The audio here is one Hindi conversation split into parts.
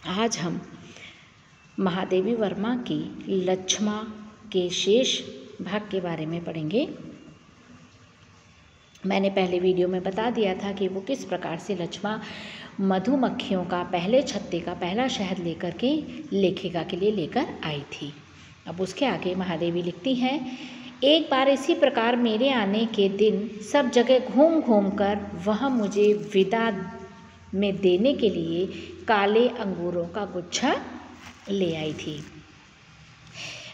आज हम महादेवी वर्मा की लक्ष्मा के शेष भाग के बारे में पढ़ेंगे। मैंने पहले वीडियो में बता दिया था कि वो किस प्रकार से लक्ष्मा मधुमक्खियों का पहले छत्ते का पहला शहद लेकर के लेखिका के लिए लेकर आई थी। अब उसके आगे महादेवी लिखती हैं, एक बार इसी प्रकार मेरे आने के दिन सब जगह घूम घूम कर वह मुझे विदा में देने के लिए काले अंगूरों का गुच्छा ले आई थी।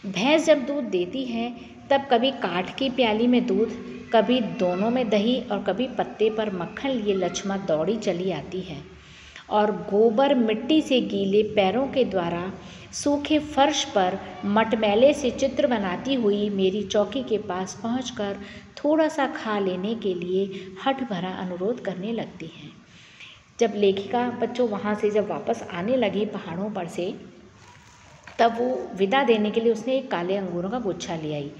भैंस जब दूध देती है तब कभी काठ की प्याली में दूध, कभी दोनों में दही और कभी पत्ते पर मक्खन लिए लक्ष्मा दौड़ी चली आती है और गोबर मिट्टी से गीले पैरों के द्वारा सूखे फर्श पर मटमैले से चित्र बनाती हुई मेरी चौकी के पास पहुंचकर थोड़ा सा खा लेने के लिए हठ भरा अनुरोध करने लगती है। जब लेखिका बच्चों वहाँ से जब वापस आने लगी पहाड़ों पर से, तब वो विदा देने के लिए उसने एक काले अंगूरों का गुच्छा ले आई।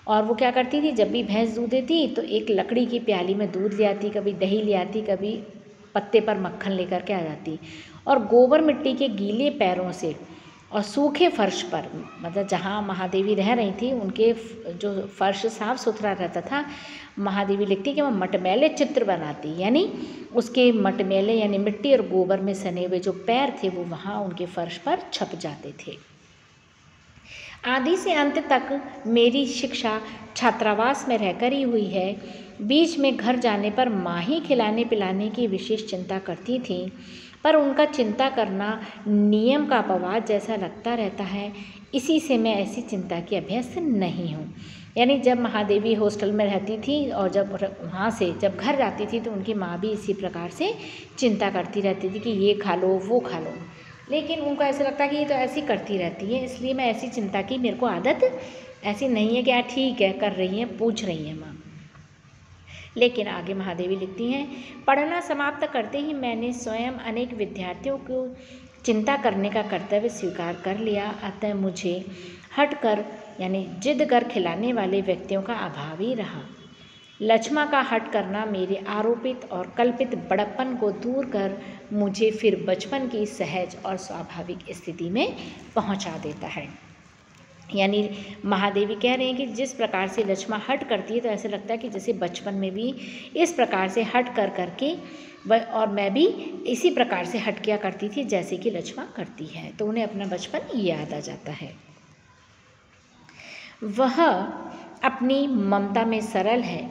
और वो क्या करती थी, जब भी भैंस दूध देती तो एक लकड़ी की प्याली में दूध ले आती, कभी दही ले आती, कभी पत्ते पर मक्खन लेकर के आ जाती और गोबर मिट्टी के गीले पैरों से और सूखे फर्श पर, मतलब जहाँ महादेवी रह रही थी उनके जो फर्श साफ सुथरा रहता था, महादेवी लिखती कि वह मटमैले चित्र बनाती, यानी उसके मटमैले यानी मिट्टी और गोबर में सने हुए जो पैर थे वो वहाँ उनके फर्श पर छप जाते थे। आदि से अंत तक मेरी शिक्षा छात्रावास में रहकर ही हुई है। बीच में घर जाने पर माँ ही खिलाने पिलाने की विशेष चिंता करती थी, पर उनका चिंता करना नियम का अपवाद जैसा लगता रहता है, इसी से मैं ऐसी चिंता की अभ्यस्त नहीं हूँ। यानी जब महादेवी हॉस्टल में रहती थी और जब वहाँ से जब घर जाती थी तो उनकी माँ भी इसी प्रकार से चिंता करती रहती थी कि ये खा लो वो खा लो, लेकिन उनको ऐसा लगता कि ये तो ऐसी करती रहती है, इसलिए मैं ऐसी चिंता की मेरे को आदत ऐसी नहीं है कि ठीक है कर रही हैं, पूछ रही हैं माँ। लेकिन आगे महादेवी लिखती हैं, पढ़ना समाप्त करते ही मैंने स्वयं अनेक विद्यार्थियों को चिंता करने का कर्तव्य स्वीकार कर लिया, अतः मुझे हट कर यानी जिद कर खिलाने वाले व्यक्तियों का अभाव ही रहा। लक्ष्मा का हट करना मेरे आरोपित और कल्पित बड़प्पन को दूर कर मुझे फिर बचपन की सहज और स्वाभाविक स्थिति में पहुंचा देता है। यानी महादेवी कह रहे हैं कि जिस प्रकार से लक्ष्मा हट करती है तो ऐसे लगता है कि जैसे बचपन में भी इस प्रकार से हट कर करके और मैं भी इसी प्रकार से हट किया करती थी जैसे कि लक्ष्मा करती है, तो उन्हें अपना बचपन याद आ जाता है। वह अपनी ममता में सरल है,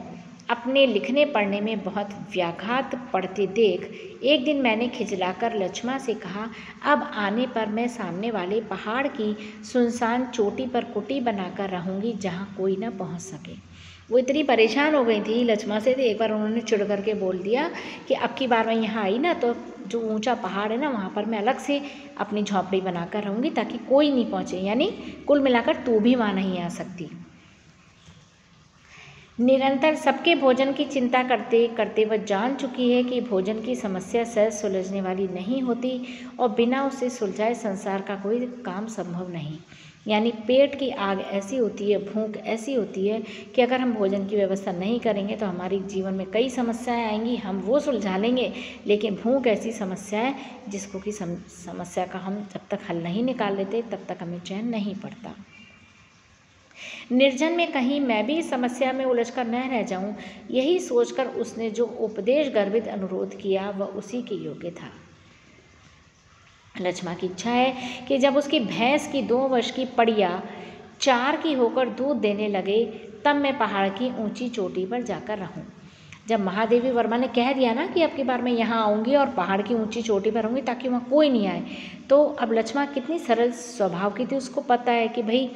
अपने लिखने पढ़ने में बहुत व्याघात पढ़ते देख एक दिन मैंने खिजलाकर लक्ष्मा से कहा, अब आने पर मैं सामने वाले पहाड़ की सुनसान चोटी पर कुटी बनाकर रहूँगी जहाँ कोई ना पहुँच सके। वो इतनी परेशान हो गई थी लक्ष्मा से, तो एक बार उन्होंने चिढ़ करके बोल दिया कि अब की बार मैं यहाँ आई ना तो जो ऊंचा पहाड़ है ना वहाँ पर मैं अलग से अपनी झोंपड़ी बनाकर रहूँगी ताकि कोई नहीं पहुँचे, यानी कुल मिलाकर तू भी वहाँ नहीं आ सकती। निरंतर सबके भोजन की चिंता करते करते वह जान चुकी है कि भोजन की समस्या सहज सुलझने वाली नहीं होती और बिना उसे सुलझाए संसार का कोई काम संभव नहीं। यानी पेट की आग ऐसी होती है, भूख ऐसी होती है कि अगर हम भोजन की व्यवस्था नहीं करेंगे तो हमारे जीवन में कई समस्याएं आएंगी, हम वो सुलझा लेंगे, लेकिन भूख ऐसी समस्या है जिसको कि समस्या का हम जब तक हल नहीं निकाल लेते तब तक हमें चैन नहीं पड़ता। निर्जन में कहीं मैं भी इस समस्या में उलझकर न रह जाऊं, यही सोचकर उसने जो उपदेश गर्भित अनुरोध किया वह उसी के योग्य था। लक्ष्मा की इच्छा है कि जब उसकी भैंस की 2 वर्ष की पड़िया 4 की होकर दूध देने लगे तब मैं पहाड़ की ऊंची चोटी पर जाकर रहूं। जब महादेवी वर्मा ने कह दिया ना कि अब की बार मैं यहाँ आऊँगी और पहाड़ की ऊंची चोटी पर रहूँगी ताकि वहाँ कोई नहीं आए, तो अब लक्ष्मा कितनी सरल स्वभाव की थी, उसको पता है कि भाई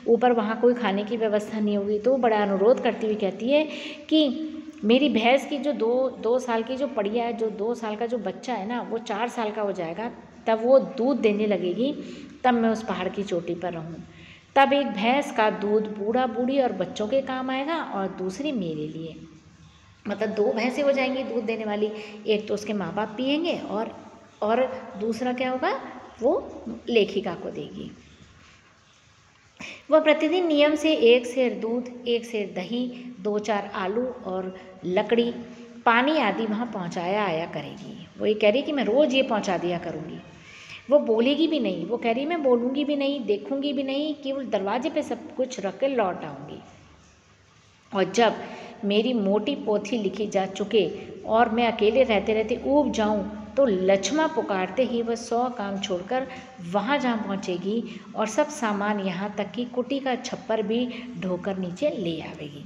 ऊपर वहाँ कोई खाने की व्यवस्था नहीं होगी, तो बड़ा अनुरोध करती हुई कहती है कि मेरी भैंस की जो दो साल की जो पड़िया है, जो 2 साल का जो बच्चा है ना वो 4 साल का हो जाएगा, तब वो दूध देने लगेगी, तब मैं उस पहाड़ की चोटी पर रहूँ। तब एक भैंस का दूध बूढ़ा बूढ़ी और बच्चों के काम आएगा और दूसरी मेरे लिए, मतलब 2 भैंसें हो जाएंगी दूध देने वाली, एक तो उसके माँ बाप पिएंगे और दूसरा क्या होगा वो लेखिका को देगी। वह प्रतिदिन नियम से 1 सेर दूध, 1 सेर दही, 2-4 आलू और लकड़ी, पानी आदि वहाँ पहुँचाया आया करेगी। वो ये कह रही कि मैं रोज़ ये पहुँचा दिया करूँगी। वो बोलेगी भी नहीं, वो कह रही मैं बोलूँगी भी नहीं, देखूँगी भी नहीं, केवल दरवाजे पे सब कुछ रख कर लौट आऊँगी। और जब मेरी मोटी पोथी लिखी जा चुके और मैं अकेले रहते रहते ऊब जाऊं, तो लक्ष्मा पुकारते ही वह 100 काम छोड़कर वहाँ जहाँ पहुँचेगी और सब सामान यहाँ तक कि कुटी का छप्पर भी ढोकर नीचे ले आवेगी।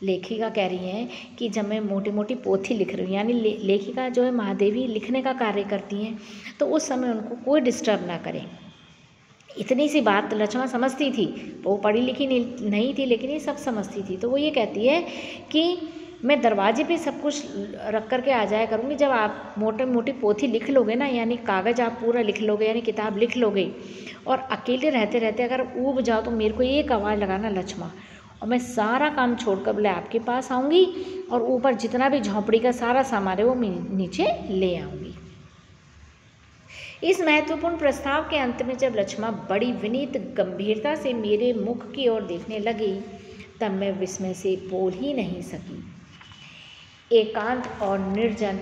लेखिका कह रही हैं कि जब मैं मोटी मोटी पोथी लिख रही हूँ, यानी लेखिका जो है महादेवी लिखने का कार्य करती हैं, तो उस समय उनको कोई डिस्टर्ब ना करें। इतनी सी बात लक्ष्मा समझती थी, वो पढ़ी लिखी नहीं थी, लेकिन ये सब समझती थी। तो वो ये कहती है कि मैं दरवाजे पे सब कुछ रख कर के आ जाया करूँगी। जब आप मोटी मोटी पोथी लिख लोगे ना, यानी कागज़ आप पूरा लिख लोगे, यानी किताब लिख लोगे, और अकेले रहते रहते अगर ऊब जाओ तो मेरे को एक आवाज़ लगाना लक्ष्मा, और मैं सारा काम छोड़कर बोले आपके पास आऊँगी और ऊपर जितना भी झोंपड़ी का सारा सामान है वो नीचे ले आऊँगी। इस महत्वपूर्ण प्रस्ताव के अंत में जब लक्ष्मा बड़ी विनीत गंभीरता से मेरे मुख की ओर देखने लगी, तब मैं विस्मय से बोल ही नहीं सकी। एकांत और निर्जन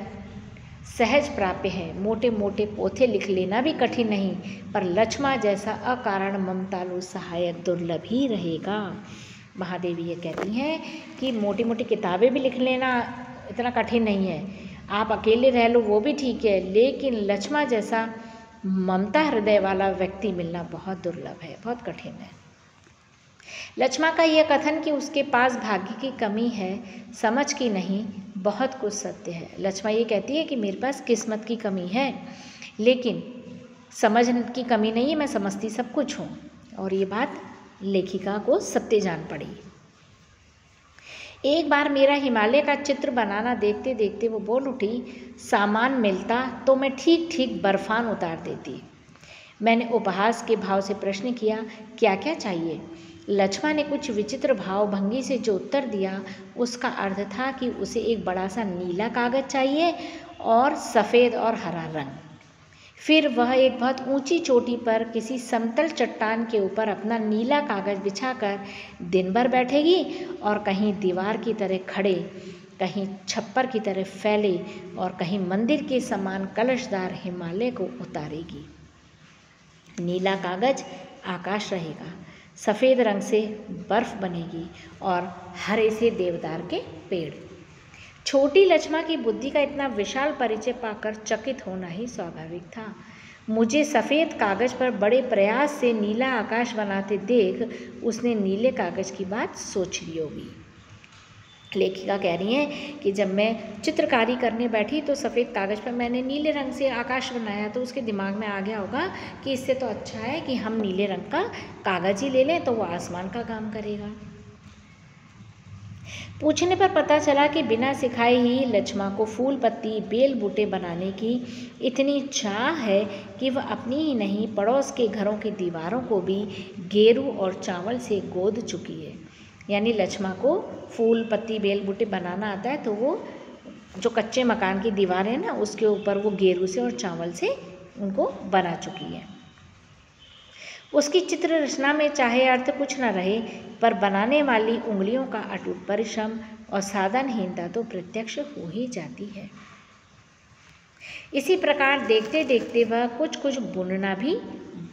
सहज प्राप्य है, मोटे मोटे पोथे लिख लेना भी कठिन नहीं, पर लक्ष्मा जैसा अकारण ममतालु सहायक दुर्लभ ही रहेगा। महादेवी ये कहती हैं कि मोटी मोटी किताबें भी लिख लेना इतना कठिन नहीं है, आप अकेले रह लो वो भी ठीक है, लेकिन लक्ष्मा जैसा ममता हृदय वाला व्यक्ति मिलना बहुत दुर्लभ है, बहुत कठिन है। लक्ष्मा का यह कथन कि उसके पास भाग्य की कमी है, समझ की नहीं, बहुत कुछ सत्य है। लक्ष्मा ये कहती है कि मेरे पास किस्मत की कमी है, लेकिन समझ की कमी नहीं है, मैं समझती सब कुछ हूँ। और ये बात लेखिका को सत्य जान पड़ी। एक बार मेरा हिमालय का चित्र बनाना देखते देखते वो बोल उठी, सामान मिलता तो मैं ठीक ठीक बर्फान उतार देती। मैंने उपहास के भाव से प्रश्न किया, क्या क्या चाहिए? लक्ष्मा ने कुछ विचित्र भाव भंगी से जो उत्तर दिया, उसका अर्थ था कि उसे एक बड़ा सा नीला कागज़ चाहिए और सफ़ेद और हरा रंग। फिर वह एक बहुत ऊंची चोटी पर किसी समतल चट्टान के ऊपर अपना नीला कागज़ बिछाकर दिन भर बैठेगी और कहीं दीवार की तरह खड़े, कहीं छप्पर की तरह फैले और कहीं मंदिर के समान कलशदार हिमालय को उतारेगी। नीला कागज़ आकाश रहेगा, सफ़ेद रंग से बर्फ़ बनेगी और हरे से देवदार के पेड़। छोटी लक्ष्मा की बुद्धि का इतना विशाल परिचय पाकर चकित होना ही स्वाभाविक था। मुझे सफ़ेद कागज़ पर बड़े प्रयास से नीला आकाश बनाते देख उसने नीले कागज़ की बात सोच ली होगी। लेखिका कह रही हैं कि जब मैं चित्रकारी करने बैठी तो सफ़ेद कागज़ पर मैंने नीले रंग से आकाश बनाया, तो उसके दिमाग में आ गया होगा कि इससे तो अच्छा है कि हम नीले रंग का कागज़ ही ले लें, तो वो आसमान का काम करेगा। पूछने पर पता चला कि बिना सिखाए ही लक्ष्मा को फूल पत्ती बेल बूटे बनाने की इतनी चाह है कि वह अपनी ही नहीं पड़ोस के घरों की दीवारों को भी गेरू और चावल से गोद चुकी है। यानी लक्ष्मा को फूल पत्ती बेल बूटे बनाना आता है, तो वो जो कच्चे मकान की दीवार है ना, उसके ऊपर वो गेरू से और चावल से उनको बना चुकी है। उसकी चित्र रचना में चाहे अर्थ कुछ न रहे, पर बनाने वाली उंगलियों का अटूट परिश्रम और साधनहीनता तो प्रत्यक्ष हो ही जाती है। इसी प्रकार देखते देखते वह कुछ कुछ बुनना भी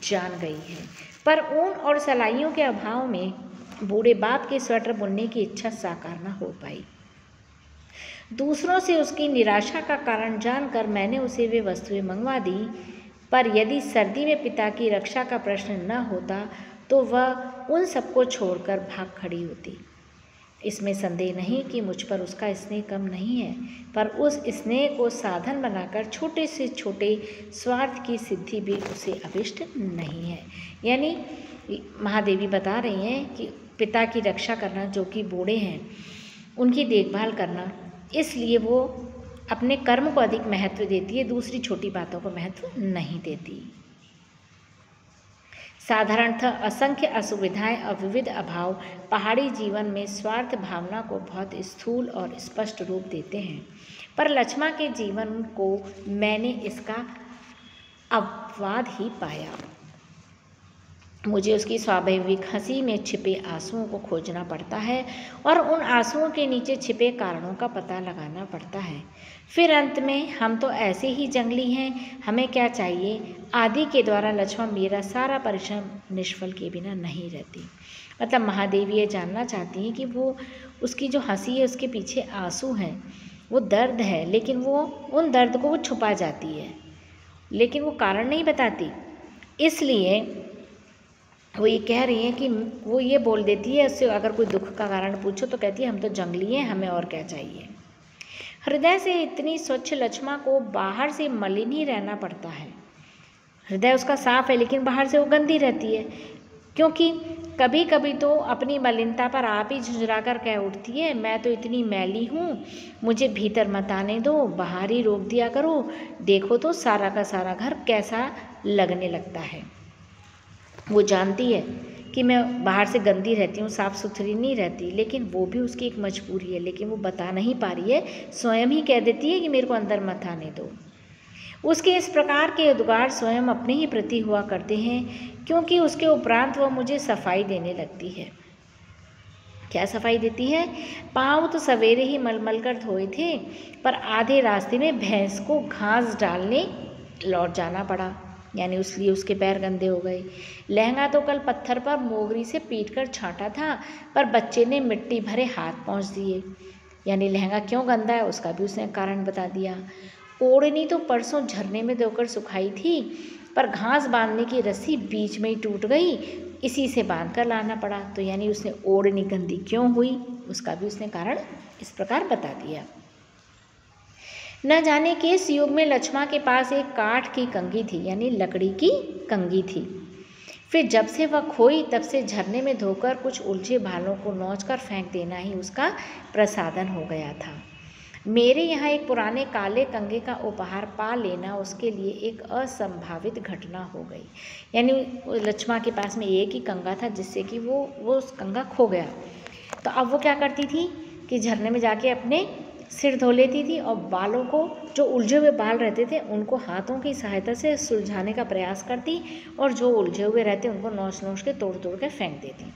जान गई है, पर ऊन और सलाइयों के अभाव में बूढ़े बाप के स्वेटर बुनने की इच्छा साकार न हो पाई। दूसरों से उसकी निराशा का कारण जानकर मैंने उसे वे वस्तुएं मंगवा दी, पर यदि सर्दी में पिता की रक्षा का प्रश्न न होता तो वह उन सबको छोड़कर भाग खड़ी होती। इसमें संदेह नहीं कि मुझ पर उसका स्नेह कम नहीं है, पर उस स्नेह को साधन बनाकर छोटे से छोटे स्वार्थ की सिद्धि भी उसे अभिष्ट नहीं है। यानी महादेवी बता रही हैं कि पिता की रक्षा करना, जो कि बूढ़े हैं, उनकी देखभाल करना, इसलिए वो अपने कर्म को अधिक महत्व देती है, दूसरी छोटी बातों को महत्व नहीं देती। साधारणतः असंख्य असुविधाएं और विविध अभाव पहाड़ी जीवन में स्वार्थ भावना को बहुत स्थूल और स्पष्ट रूप देते हैं, पर लक्ष्मा के जीवन को मैंने इसका अपवाद ही पाया। मुझे उसकी स्वाभाविक हंसी में छिपे आंसुओं को खोजना पड़ता है और उन आंसुओं के नीचे छिपे कारणों का पता लगाना पड़ता है। फिर अंत में हम तो ऐसे ही जंगली हैं, हमें क्या चाहिए। आदि के द्वारा लक्ष्मण मेरा सारा परिश्रम निष्फल के बिना नहीं रहती। मतलब महादेवी ये जानना चाहती हैं कि वो उसकी जो हंसी है उसके पीछे आंसू हैं, वो दर्द है, लेकिन वो उन दर्द को वो छुपा जाती है, लेकिन वो कारण नहीं बताती। इसलिए वो ये कह रही हैं कि वो ये बोल देती है, उससे अगर कोई दुख का कारण पूछो तो कहती है हम तो जंगली हैं, हमें और क्या चाहिए। हृदय से इतनी स्वच्छ लक्ष्मा को बाहर से मलिन ही रहना पड़ता है। हृदय उसका साफ है लेकिन बाहर से वो गंदी रहती है, क्योंकि कभी कभी तो अपनी मलिनता पर आप ही झुंझुला कर कह उठती है, मैं तो इतनी मैली हूँ, मुझे भीतर मत आने दो, बाहर ही रोक दिया करो, देखो तो सारा का सारा घर कैसा लगने लगता है। वो जानती है कि मैं बाहर से गंदी रहती हूँ, साफ़ सुथरी नहीं रहती, लेकिन वो भी उसकी एक मजबूरी है, लेकिन वो बता नहीं पा रही है, स्वयं ही कह देती है कि मेरे को अंदर मत आने दो। उसके इस प्रकार के उद्गार स्वयं अपने ही प्रति हुआ करते हैं, क्योंकि उसके उपरांत वह मुझे सफाई देने लगती है। क्या सफाई देती है? पाँव तो सवेरे ही मलमल कर धोए थे, पर आधे रास्ते में भैंस को घास डालने लौट जाना पड़ा, यानी इसलिए उसके पैर गंदे हो गए। लहंगा तो कल पत्थर पर मोगरी से पीटकर छांटा था, पर बच्चे ने मिट्टी भरे हाथ पहुँच दिए। यानी लहंगा क्यों गंदा है उसका भी उसने कारण बता दिया। ओढ़नी तो परसों झरने में धोकर सुखाई थी, पर घास बांधने की रस्सी बीच में ही टूट गई, इसी से बांध कर लाना पड़ा। तो यानी उसने ओढ़नी गंदी क्यों हुई उसका भी उसने कारण इस प्रकार बता दिया। न जाने किस युग में लक्ष्मा के पास एक काठ की कंघी थी, यानी लकड़ी की कंघी थी। फिर जब से वह खोई तब से झरने में धोकर कुछ उलझे भालों को नोचकर फेंक देना ही उसका प्रसाधन हो गया था। मेरे यहाँ एक पुराने काले कंघे का उपहार पा लेना उसके लिए एक असंभावित घटना हो गई। यानी लक्ष्मा के पास में एक ही कंघा था जिससे कि वो उस कंघा खो गया। तो अब वो क्या करती थी कि झरने में जाके अपने सिर धो लेती थी और बालों को, जो उलझे हुए बाल रहते थे उनको हाथों की सहायता से सुलझाने का प्रयास करती, और जो उलझे हुए रहते उनको नोच नोच के तोड़ तोड़ के फेंक देती।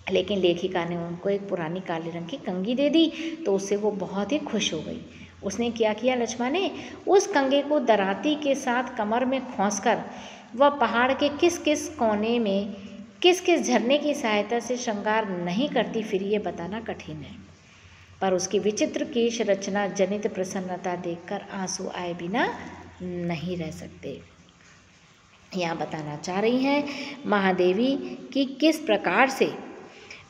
लेकिन लेखिका ने उनको एक पुरानी काले रंग की कंघी दे दी, तो उससे वो बहुत ही खुश हो गई। उसने क्या किया, लक्ष्मा ने उस कंघे को दराती के साथ कमर में खोंसकर वह पहाड़ के किस किस कोने में किस किस झरने की सहायता से श्रृंगार नहीं करती फिर ये बताना कठिन है, पर उसकी विचित्र केश रचना जनित प्रसन्नता देखकर आंसू आए बिना नहीं रह सकते। यहाँ बताना चाह रही हैं महादेवी कि किस प्रकार से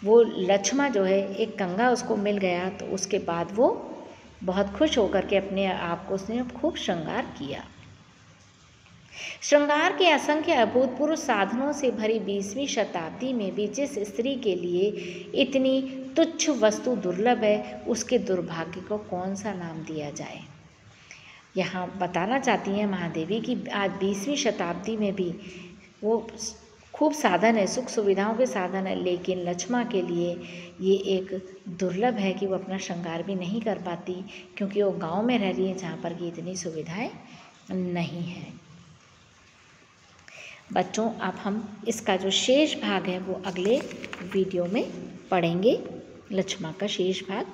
वो लक्ष्मा जो है, एक कंघा उसको मिल गया तो उसके बाद वो बहुत खुश होकर के अपने आप को उसने खूब श्रृंगार किया। श्रृंगार के असंख्य अभूतपूर्व साधनों से भरी 20वीं शताब्दी में भी जिस स्त्री के लिए इतनी तुच्छ वस्तु दुर्लभ है, उसके दुर्भाग्य को कौन सा नाम दिया जाए। यहाँ बताना चाहती हैं महादेवी कि आज 20वीं शताब्दी में भी वो खूब साधन है, सुख सुविधाओं के साधन है, लेकिन लक्ष्मा के लिए ये एक दुर्लभ है कि वो अपना श्रृंगार भी नहीं कर पाती, क्योंकि वो गांव में रह रही है जहाँ पर कि इतनी सुविधाएं नहीं हैं। बच्चों, अब हम इसका जो शेष भाग है वो अगले वीडियो में पढ़ेंगे, लक्ष्मा का शेष भाग।